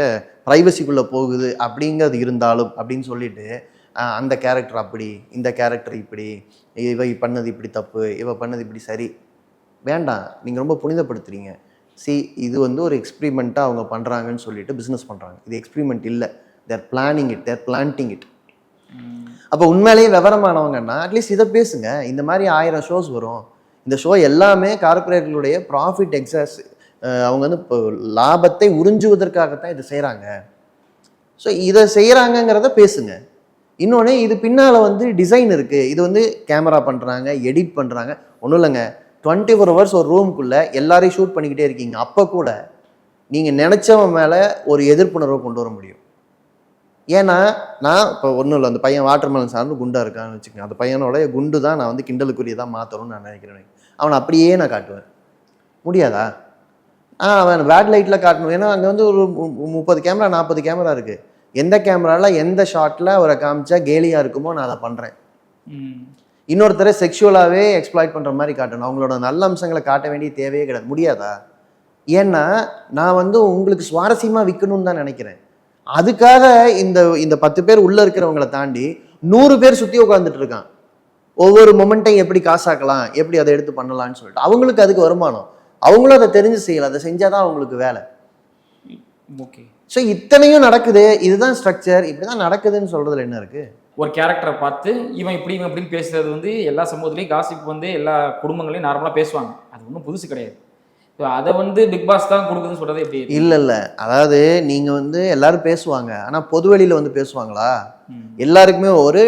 ப்ரைவசிக்குள்ளே போகுது அப்படிங்கிறது இருந்தாலும் அப்படின்னு சொல்லிட்டு அந்த கேரக்டர் அப்படி, இந்த கேரக்டர் இப்படி, இவ பண்ணது இப்படி தப்பு, இவ பண்ணது இப்படி சரி, வேண்டாம். நீங்கள் ரொம்ப புனிதப்படுத்துறீங்க. இது வந்து ஒரு எக்ஸ்பிரிமெண்ட்டாக அவங்க பண்ணுறாங்கன்னு சொல்லிட்டு பிஸ்னஸ் பண்ணுறாங்க. இது எக்ஸ்பிரிமெண்ட் இல்லை, they're planning it, they're planting it. அப்போ உண்மையிலேயே விவரமானவங்கன்னா அட்லீஸ்ட் இதை பேசுங்க. இந்த மாதிரி 1000 ஷோஸ் வரும், இந்த ஷோ எல்லாமே கார்பரேட்களுடைய ப்ராஃபிட் அவங்க வந்து இப்போ லாபத்தை உறிஞ்சுவதற்காகத்தான் இதை செய்கிறாங்க. ஸோ இதை செய்கிறாங்கங்கிறத பேசுங்க. இன்னொன்று, இது பின்னால் வந்து டிசைன் இருக்குது. இது வந்து கேமரா பண்ணுறாங்க, எடிட் பண்ணுறாங்க. ஒன்றும் இல்லைங்க, 24 hours ஒரு ரூமுக்குள்ளே எல்லாரையும் ஷூட் பண்ணிக்கிட்டே இருக்கீங்க. அப்போ கூட நீங்கள் நினச்சவன் மேலே ஒரு எதிர்ப்புணர்வை கொண்டு வர முடியும். ஏன்னா நான் இப்போ ஒன்றும் இல்லை, அந்த பையன் வாட்டர்மெலன் சார்ந்து குண்டாக இருக்கான்னு வச்சுக்கோங்க, அந்த பையனோட குண்டு தான் நான் வந்து கிண்டலுக்குரியதாக மாற்றணும்னு நான் நினைக்கிறேன். அவனை அப்படியே நான் காட்டுவேன் முடியாதா? அவன் பேட் லைட்டில் காட்டணும். ஏன்னா அங்கே வந்து ஒரு 30 கேமரா 40 கேமரா இருக்குது. எந்த கேமராவில் எந்த ஷாட்டில் அவரை காமிச்சா கேலியாக இருக்குமோ நான் அதை பண்ணுறேன். இன்னொருத்தரை செக்ஷுவலாகவே எக்ஸ்ப்ளாய்ட் பண்ணுற மாதிரி காட்டணும், அவங்களோட நல்ல அம்சங்களை காட்ட வேண்டிய தேவையே கிடையாது. முடியாதா? ஏன்னா நான் வந்து உங்களுக்கு சுவாரஸ்யமாக விற்கணும்னு தான் நினைக்கிறேன். அதுக்காக இந்த 10 பேர் உள்ளே இருக்கிறவங்களை தாண்டி 100 பேர் சுற்றி உட்காந்துட்டு இருக்கான். ஒவ்வொரு மொமெண்ட்டையும் எப்படி காசாக்கலாம், எப்படி அதை எடுத்து பண்ணலான்னு சொல்லிட்டு அவங்களுக்கு அதுக்கு வருமானம், அவங்களும் அதை தெரிஞ்சு செய்யலை, அதை செஞ்சாதான் அவங்களுக்கு வேலை. ஓகே, ஸோ இத்தனையும் நடக்குது, இதுதான் ஸ்ட்ரக்சர், இப்படி தான் நடக்குதுன்னு சொல்கிறதுல என்ன இருக்குது? ஒரு கேரக்டரை பார்த்து இவன் இப்படின்னு பேசுறது வந்து எல்லா சமூகத்துலேயும் காசிப் வந்து எல்லா குடும்பங்களையும் நார்மலாக பேசுவாங்க, அது ஒன்றும் புதுசு கிடையாது. ஸோ அதை வந்து பிக் பாஸ் தான் கொடுக்குதுன்னு சொல்கிறது எப்படி? இல்லை, அதாவது நீங்கள் வந்து எல்லாரும் பேசுவாங்க, ஆனால் பொதுவெளியில் வந்து பேசுவாங்களா? எல்லாருக்குமே ஒரு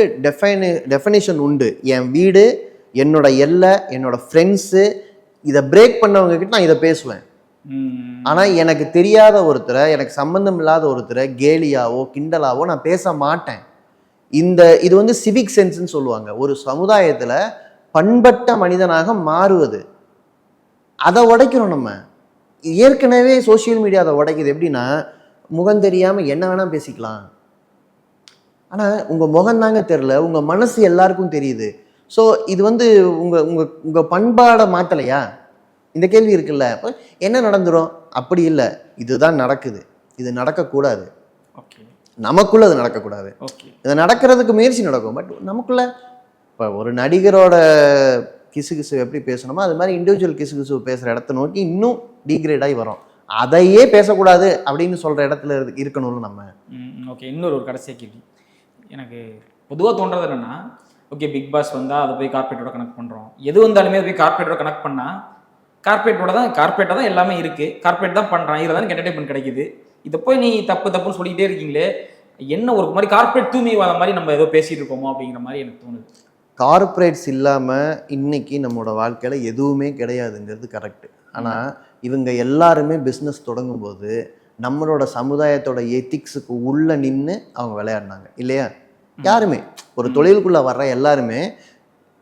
டெஃபினிஷன் உண்டு. என் வீடு, என்னோட எல்லை, என்னோட ஃப்ரெண்ட்ஸு, இதை பிரேக் பண்ணவங்க கிட்ட நான் இதை பேசுவேன். ஆனால் எனக்கு தெரியாத ஒருத்தரை, எனக்கு சம்பந்தம் இல்லாத ஒருத்தரை கேலியாவோ கிண்டலாவோ நான் பேச மாட்டேன். இது வந்து சிவிக் சென்ஸ்ன்னு சொல்லுவாங்க, ஒரு சமுதாயத்தில் பண்பட்ட மனிதனாக மாறுவது. அதை உடைக்கிறோம் நம்ம. ஏற்கனவே சோசியல் மீடியா அதை உடைக்குது. எப்படின்னா, முகம் தெரியாமல் என்ன வேணால் பேசிக்கலாம், ஆனால் உங்கள் முகம்தாங்க தெரில, உங்கள் மனசு எல்லாருக்கும் தெரியுது. ஸோ இது வந்து உங்கள் பண்பாடை மாற்றலையா? இந்த கேள்வி இருக்குல்ல. அப்போ என்ன நடந்துடும்? அப்படி இல்லை, இதுதான் நடக்குது, இது நடக்கக்கூடாது. நமக்குள்ளே அது நடக்கக்கூடாது. இது நடக்கிறதுக்கு முயற்சி நடக்கும், பட் நமக்குள்ள இப்போ ஒரு நடிகரோட கிசுகிசு எப்படி பேசணுமோ அது மாதிரி இண்டிவிஜுவல் கிசுகிசு பேசுகிற இடத்த நோக்கி இன்னும் டீக்ரேட் ஆகி வரும். அதையே பேசக்கூடாது அப்படின்னு சொல்கிற இடத்துல இருக்கணும்னு நம்ம. ஓகே, இன்னொரு கடைசி கேள்வி எனக்கு பொதுவாக தோன்றது என்னென்னா, ஓகே பிக் பாஸ் வந்தால் அதை போய் கார்பரேட்டோட கனெக்ட் பண்ணுறோம், எது வந்தாலுமே அதை போய் கார்பரேட்டோட கனெக்ட் பண்ணால் கார்பரேட்டாக தான் எல்லாமே இருக்குது, கார்பரேட் தான் பண்ணுறான், இதில் தான் என்டர்டைன்மெண்ட் கிடைக்குது. இதை போய் நீ தப்புன்னு சொல்லிக்கிட்டே இருக்கீங்களே, என்ன ஒரு மாதிரி கார்ப்பரேட் தூய்மைவாத மாதிரி நம்ம ஏதோ பேசிட்டு இருக்கோமோ அப்படிங்கிற மாதிரி எனக்கு தோணுது. கார்ப்பரேட்ஸ் இல்லாமல் இன்னைக்கு நம்மளோட வாழ்க்கையில் எதுவுமே கிடையாதுங்கிறது கரெக்டு. ஆனால் இவங்க எல்லாருமே பிஸ்னஸ் தொடங்கும்போது நம்மளோட சமுதாயத்தோட எத்திக்ஸுக்கு உள்ளே நின்று அவங்க விளையாடினாங்க இல்லையா? யாருமே ஒரு தொழிலுக்குள்ளே வர்ற எல்லாருமே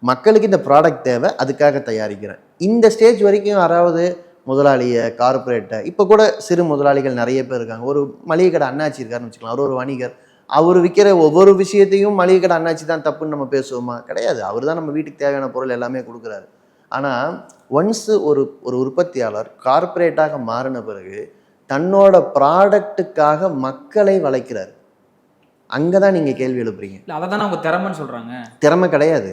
மக்களுக்கு இந்த ப்ராடக்ட் தேவை, அதுக்காக தயாரிக்கிறேன். இந்த ஸ்டேஜ் வரைக்கும் யாராவது முதலாளியை, கார்ப்பரேட்டை, இப்போ கூட சிறு முதலாளிகள் நிறைய பேர் இருக்காங்க. ஒரு மளிகை கடை அண்ணாச்சி இருக்காருன்னு வச்சுக்கலாம், அவர் ஒரு வணிகர். அவர் விற்கிற ஒவ்வொரு விஷயத்தையும் மளிகை கடை அண்ணாச்சி தான் தப்புன்னு நம்ம பேசுவோமா? கிடையாது. அவர் தான் நம்ம வீட்டுக்கு தேவையான பொருள் எல்லாமே கொடுக்குறாரு. ஆனால் ஒன்ஸு ஒரு ஒரு உற்பத்தியாளர் கார்ப்பரேட்டாக மாறின பிறகு தன்னோட ப்ராடக்ட்டுக்காக மக்களை வளைக்கிறார். அங்கே தான் நீங்கள் கேள்வி எழுப்புறீங்க. இல்லை, அதை தானே அவங்க திறமைன்னு சொல்கிறாங்க. திறமை கிடையாது.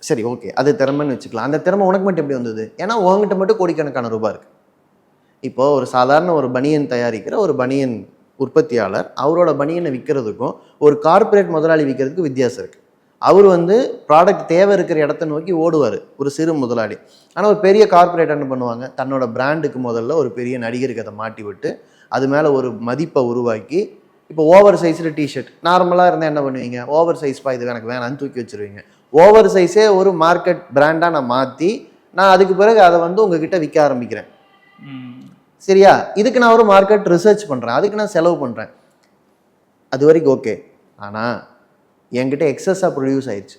சரி, ஓகே, அது திறமைன்னு வச்சுக்கலாம். அந்த திறமை உனக்கு மட்டும் எப்படி வந்தது? ஏன்னா உங்ககிட்ட மட்டும் கோடிக்கணக்கான ரூபாய் இருக்குது. இப்போது ஒரு சாதாரண ஒரு பனியன் தயாரிக்கிற ஒரு பனியன் உற்பத்தியாளர் அவரோட பனியனை விற்கிறதுக்கும் ஒரு கார்ப்பரேட் முதலாளி விற்கிறதுக்கு வித்தியாசம் இருக்குது. அவர் ப்ராடக்ட் தேவை இருக்கிற இடத்த நோக்கி ஓடுவார், ஒரு சிறு முதலாளி. ஆனால் ஒரு பெரிய கார்ப்பரேட் என்ன பண்ணுவாங்க, தன்னோட பிராண்டுக்கு முதல்ல ஒரு பெரிய நடிகருக்கு அதை மாட்டி விட்டு அது மேலே ஒரு மதிப்பை உருவாக்கி, இப்போ ஓவர் சைஸில் டிஷர்ட் நார்மலாக இருந்தால் என்ன பண்ணுவீங்க, ஓவர் சைஸ்ப்பா இது எனக்கு வேணான்னு தூக்கி வச்சுருவீங்க. ஓவர் சைஸே ஒரு மார்க்கெட் பிராண்டாக நான் மாற்றி நான் அதுக்கு பிறகு அதை உங்ககிட்ட விற்க ஆரம்பிக்கிறேன். சரியா? இதுக்கு நான் ஒரு மார்க்கெட் ரிசர்ச் பண்ணுறேன், அதுக்கு நான் செலவு பண்ணுறேன். அது வரைக்கும் ஓகே. ஆனால் என்கிட்ட எக்ஸஸாக ப்ரொடியூஸ் ஆயிடுச்சு.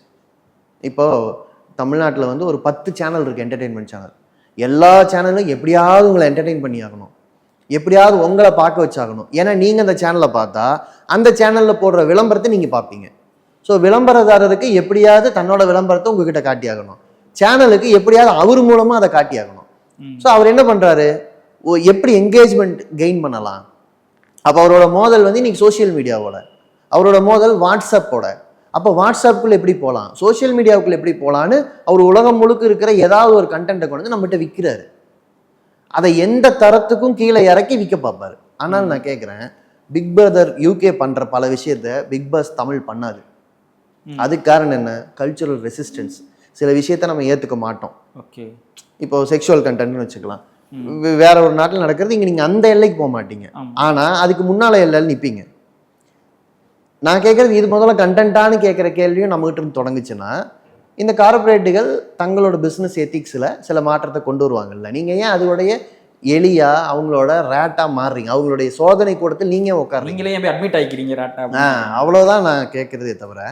இப்போது தமிழ்நாட்டில் ஒரு 10 சேனல் இருக்குது, என்டர்டெயின்மெண்ட் சேனல். எல்லா சேனலும் எப்படியாவது உங்களை என்டர்டெயின் பண்ணி ஆகணும், எப்படியாவது உங்களை பார்க்க வச்சாகணும். ஏன்னா நீங்கள் அந்த சேனலை பார்த்தா அந்த சேனலில் போடுற விளம்பரத்தை நீங்கள் பார்ப்பீங்க. ஸோ விளம்பரதாரருக்கு எப்படியாவது தன்னோட விளம்பரத்தை உங்ககிட்ட காட்டியாகணும், சேனலுக்கு எப்படியாவது அவர் மூலமாக அதை காட்டியாகணும். ஸோ அவர் என்ன பண்ணுறாரு, எப்படி என்கேஜ்மெண்ட் கெயின் பண்ணலாம்? அப்போ அவரோட மோதல் இன்னைக்கு சோஷியல் மீடியாவோட, அவரோட மோதல் வாட்ஸ்அப்போட. அப்போ வாட்ஸ்அப்புக்குள்ளே எப்படி போகலாம், சோஷியல் மீடியாவுக்குள்ளே எப்படி போகலான்னு அவர் உலகம் முழுக்க இருக்கிற ஏதாவது ஒரு கண்டென்ட்டை கொண்டு நம்மகிட்ட விற்கிறாரு. அதை எந்த தரத்துக்கும் கீழே இறக்கி விற்க பார்ப்பாரு. ஆனால் நான் கேட்குறேன், பிக் பிரதர் யூகே பண்ணுற பல விஷயத்த பிக் பாஸ் தமிழ் பண்ணாது. அதுக்கு காரணம் என்ன? Cultural resistance. சில விஷயத்த நம்ம ஏற்றுக்க மாட்டோம். ஓகே, இப்போ செக்ஷுவல் கண்டென்ட்னு வச்சுக்கலாம். வேற ஒரு நாட்டில் நடக்கிறது இங்கே நீங்கள் அந்த எல்லைக்கு போக மாட்டீங்க, ஆனால் அதுக்கு முன்னால் எல்லையில் நிற்பீங்க. நான் கேட்குறது இது முதல்ல கண்டென்ட்டானு கேட்குற கேள்வியும் நம்மகிட்ட இருந்து தொடங்குச்சுன்னா இந்த கார்பரேட்டுகள் தங்களோட பிஸ்னஸ் எத்திக்ஸில் சில மாற்றத்தை கொண்டு வருவாங்கல்ல. நீங்கள் ஏன் அதோடைய எளியா அவங்களோட ரேட்டாக மாறுறீங்க? அவங்களுடைய சோதனை கூடத்தில் நீங்கள் உட்காருங்க, நீங்களே போய் அட்மிட் ஆகிக்கிறீங்க ரேட்டா. அவ்வளோதான் நான் கேட்குறதே தவிர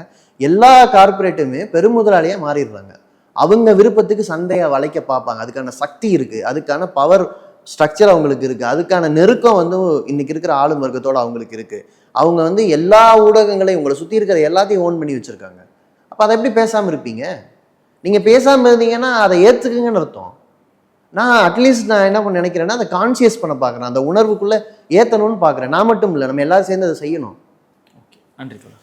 எல்லா கார்பரேட்டுமே பெருமுதலாளியாக மாறிடுறாங்க. அவங்க விருப்பத்துக்கு சந்தையை வளைக்க பார்ப்பாங்க. அதுக்கான சக்தி இருக்குது, அதுக்கான பவர் ஸ்ட்ரக்சர் அவங்களுக்கு இருக்குது, அதுக்கான நெருக்கம் இன்னைக்கு இருக்கிற ஆளும் வர்க்கத்தோடு அவங்களுக்கு இருக்குது. அவங்க எல்லா ஊடகங்களையும் உங்களை சுற்றி இருக்கிற எல்லாத்தையும் ஓன் பண்ணி வச்சுருக்காங்க. அப்போ அதை எப்படி பேசாமல் இருப்பீங்க? நீங்கள் பேசாமல் இருந்தீங்கன்னா அதை ஏற்றுக்குங்கன்னு அர்த்தம். நான் அட்லீஸ்ட் நான் என்ன பண்ண நினைக்கிறேன்னா அதை கான்சியஸ் பண்ண பார்க்குறேன், அந்த உணர்வுக்குள்ளே ஏற்றணும்னு பார்க்குறேன். நான் மட்டும் இல்லை, நம்ம எல்லாரும் சேர்ந்து அதை செய்யணும். ஓகே, நன்றி தோழர்.